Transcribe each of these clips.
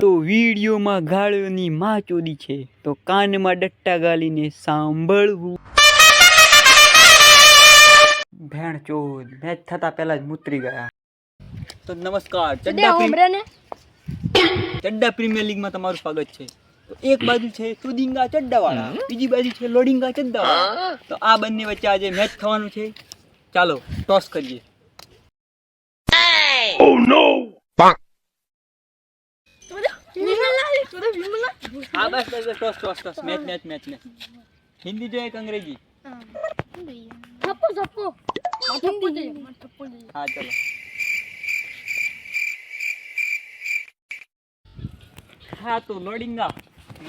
તો વિડીયોમાં ગાળ્યોની માં ચોદી છે તો કાનમાં ડટ્ટા ગાલીને સાંભળવું. ભેણ ચોદ મેચ થતા પહેલા જ મુતરી ગયા. તો નમસ્કાર, ચડ્ડા પ્રીમિયર લીગમાં તમારું સ્વાગત છે. તો એક બાજુ છે ચોદીંગા ચડ્ડાવાળા, બીજી બાજુ છે લોડિંગા ચડ્ડાવાળા. તો આ બંને વચ્ચે આજે મેચ થવાનું છે. ચાલો ટોસ કરીએ. Oh no! हाँ बस टॉस मैच हिंदी जो एक अंग्रेजी. हाँ चलो. हाँ तो लोडिंगा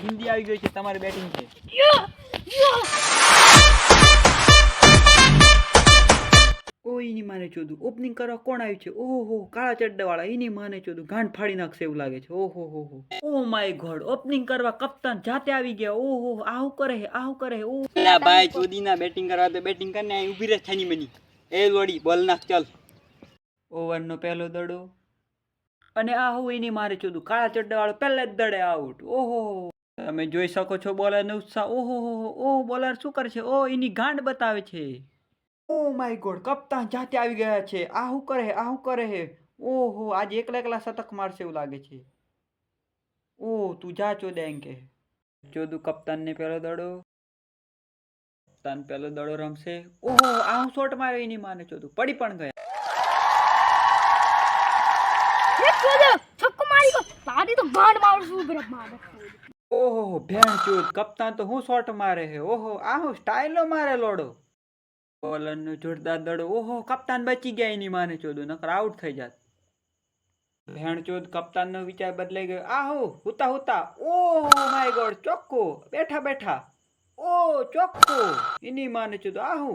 हिंदी આવી ગઈ છે, તમારી બેટિંગ છે. ઓઈની માને ચોદું ઓપનિંગ કરવા કોણ આવ્યું છે? ઓહો કાળા ચડ્ડાવાળા. એની માને ચોદું ગાંઠ ફાડી નાખશે એવું લાગે છે. ઓહો હો હો. ઓ માય ગોડ, ઓપનિંગ કરવા કપ્તાન જાતે આવી ગયા. ઓહો આવું કરે. ઓ એલા ભાઈ ચોદીના બેટિંગ કરવા તો બેટિંગ કરીને આ ઊભી રહે થાની મની. એ લોડી બોલ નાખ ચાલ. ઓવરનો પહેલો દડો અને આ હું એની મારે ચોદું કાળા ચડ્ડાવાળો પહેલા જ દડે આઉટ. ઓહો તમે જોઈ શકો છો બોલરનો ઉત્સાહ. ઓહો બોલર શું કરે છે? ઓ એની ગાંઠ બતાવે છે. ઓ માય ગોડ, કપ્તાન જાતે આવી ગયા છે. આ શું કરે. ઓહો આજે એકલા શતક મારશે એવું લાગે છે. ઓ તું જા ચોદેંગ કે ચોદું કપ્તાનને પહેલો દડો. કપ્તાન પહેલો દડો રમશે. ઓહો આ શોટ માર્યો એની માને ચોદું પડી પણ ગયા. ઓહો ભેણ ચોદ, કપ્તાન તો હું શોટ મારે છે. ઓહો આ હું સ્ટાઇલો મારે લોડો. બોલરનો જોરદાર દડો. ઓહો કપ્તાન બચી ગયા એની માને ચોદું, નકર આઉટ થઈ જાત. ભેણ ચોદ કપ્તાનનો વિચાર બદલાઈ ગયો. આહો હુતા. ઓહ માય ગોડ, ચોખ્ખો બેઠા. ઓ ચોખ્ખો એની માને ચોદ. આહો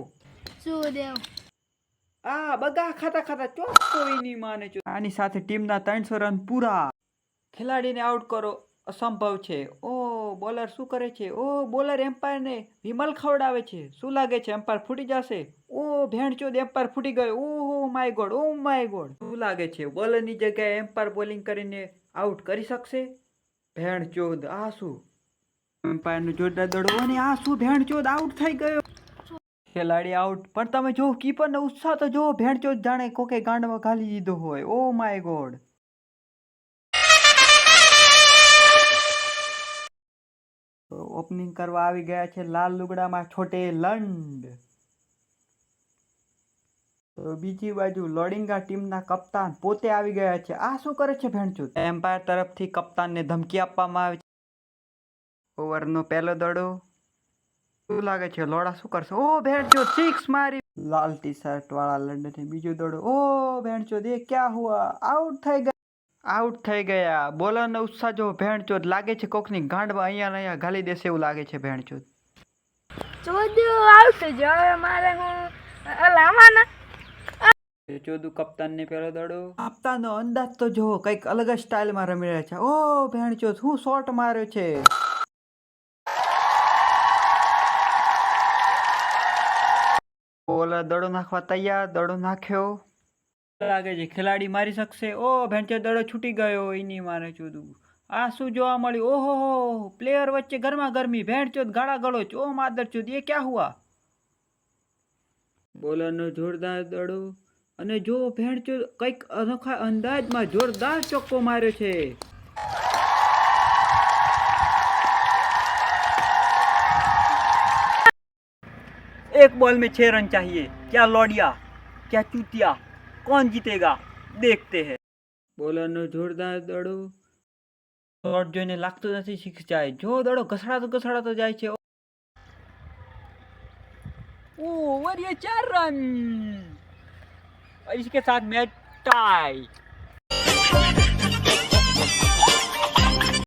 આ બગા ખાતા ચોખ્ખો એની માને ચોદ. આની સાથે ટીમના 300 રન પૂરા. ખેલાડીને આઉટ કરો અસંભવ છે. ઓ બોલર શું કરે છે? ઓ બોલર એમ્પાયરને વિમલ ખવડાવે છે. શું લાગે છે એમ્પાયર ફૂટી જશે? ઓ ભેણ ચોદ એમ્પાયર ફૂટી ગયો. ઓહો માય ગોડ. શું લાગે છે બોલરની જગ્યાએ એમ્પાયર બોલિંગ કરીને આઉટ કરી શકશે? ભેણ ચોદ આ શું? એમ્પાયરનો જોરદાર દડો અને આ શું? ભેણ ચોદ આઉટ થઈ ગયો. ખેલાડી આઉટ. પણ તમે જો કીપરનો ઉત્સાહ તો જો. ભેણ ચોદ જાણે કોકે ગાંડમાં ઘાલી દીધો હોય. Oh my God. ઓપનિંગ કરવા આવી ગયા છે લાલ લુગડામાં છોટે લંડ. તો બીજી બાજુ લોડિંગા ટીમના કપ્તાન પોતે આવી ગયા છે. આ શું કરે છે ભેણચોદ? એમ્પાયર તરફથી કપ્તાનને ધમકી આપવામાં આવે છે. ઓવરનો પહેલો દડો. શું લાગે છે લોડા શું કરશે? ઓ ભેણચોદ સિક્સ મારી. લાલ ટી શર્ટ વાળા લંડનથી બીજો દડો. ઓ ભેણચોદ એ ક્યાં હુઆ? આઉટ થઈ ગયા. બોલરનો ઉત્સાહ જો. ભેણચોદ લાગે છે કોકની ગાંડમાં અહીંયા ઘાલી દેશે એવું લાગે છે ભેણચોદ. ચોદુ કપ્તાનને પહેલો દડો. કપ્તાનનો અંદાજ તો જો કઈક અલગ જ સ્ટાઇલમાં રમી રહ્યા છે. ઓ ભેણચોદ હું શોટ માર્યો છે. બોલર દડો નાખવા તૈયાર. દડો નાખ્યો. લાગે છે ખેલાડી મારી શકશે. ઓ ભેણચોદ દડો છૂટી ગયો એની માને ચોદું. આ શું જોવા મળ્યું? ઓહો પ્લેયર વચ્ચે ગરમા ગરમી. ભેણચોદ ગાળા ગળો. ઓ માદર ચોદ એ ક્યાં હુઆ? બોલરનો જોરદાર દડો અને જો ભેણચોદ કઈક અનોખા અંદાજમાં જોરદાર ચોક્કો માર્યો છે. एक बॉल में 6 रन चाहिए. क्या लौडिया क्या चूतिया, कौन जीतेगा देखते हैं. બોલરનો જોરદાર દડો. શોટ જોઈને લાગતું નથી સિક્સ જાય. જો દડો ઘસડાતો જાય છે. ओवर ये 4 रन और इसके साथ मैच टाई.